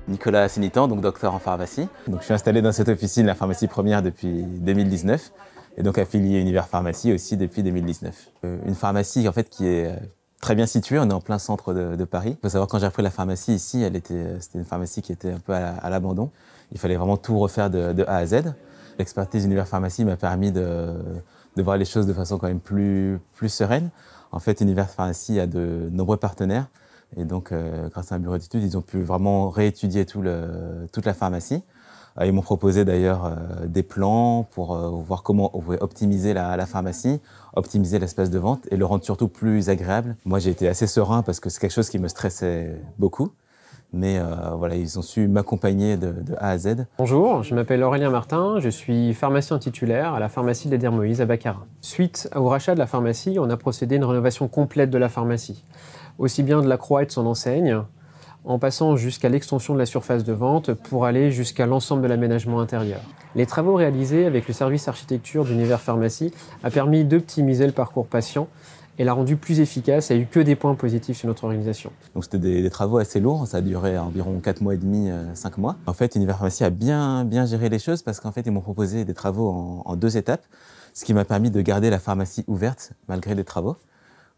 Nicolas Sénitan, donc docteur en pharmacie. Donc, je suis installé dans cette officine, la pharmacie première, depuis 2019 et donc affilié à Univers Pharmacie aussi depuis 2019. Une pharmacie en fait qui est très bien située, on est en plein centre de Paris. Il faut savoir quand j'ai repris la pharmacie ici, c'était une pharmacie qui était un peu à l'abandon. Il fallait vraiment tout refaire de A à Z. L'expertise Univers Pharmacie m'a permis de voir les choses de façon quand même plus sereine. En fait, Univers Pharmacie a de nombreux partenaires. Et donc, grâce à un bureau d'études, ils ont pu vraiment réétudier toute la pharmacie. Ils m'ont proposé d'ailleurs des plans pour voir comment on pouvait optimiser la pharmacie, optimiser l'espace de vente et le rendre surtout plus agréable. Moi, j'ai été assez serein parce que c'est quelque chose qui me stressait beaucoup. Mais voilà, ils ont su m'accompagner de A à Z. Bonjour, je m'appelle Aurélien Martin, je suis pharmacien titulaire à la pharmacie de l'Eder Moïse à Baccarat. Suite au rachat de la pharmacie, on a procédé à une rénovation complète de la pharmacie. Aussi bien de la croix et de son enseigne, en passant jusqu'à l'extension de la surface de vente pour aller jusqu'à l'ensemble de l'aménagement intérieur. Les travaux réalisés avec le service architecture d'Univers Pharmacie a permis d'optimiser le parcours patient et l'a rendu plus efficace et a eu que des points positifs sur notre organisation. Donc c'était des travaux assez lourds, ça a duré environ 4 mois et demi, 5 mois. En fait, Univers Pharmacie a bien géré les choses parce qu'en fait, ils m'ont proposé des travaux en 2 étapes, ce qui m'a permis de garder la pharmacie ouverte malgré les travaux.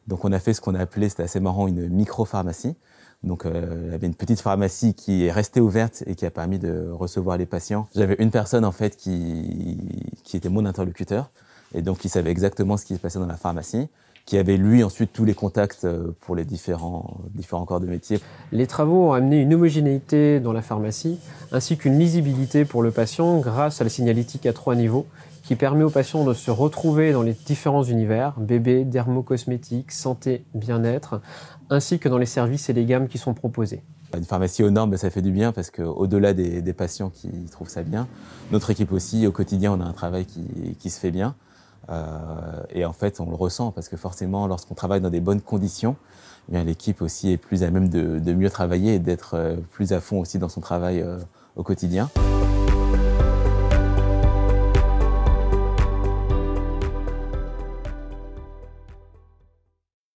Donc on a fait ce qu'on a appelé, c'était assez marrant, une micro-pharmacie. Donc il y avait une petite pharmacie qui est restée ouverte et qui a permis de recevoir les patients. J'avais une personne en fait qui était mon interlocuteur et donc qui savait exactement ce qui se passait dans la pharmacie, qui avait lui ensuite tous les contacts pour les différents corps de métier. Les travaux ont amené une homogénéité dans la pharmacie ainsi qu'une lisibilité pour le patient grâce à la signalétique à 3 niveaux qui permet aux patients de se retrouver dans les différents univers, bébé, dermocosmétique, santé, bien-être, ainsi que dans les services et les gammes qui sont proposés. Une pharmacie aux normes, ça fait du bien parce qu'au-delà des patients qui trouvent ça bien, notre équipe aussi, au quotidien, on a un travail qui se fait bien. Et en fait, on le ressent parce que forcément, lorsqu'on travaille dans des bonnes conditions, eh bien, l'équipe aussi est plus à même de mieux travailler et d'être plus à fond aussi dans son travail au quotidien.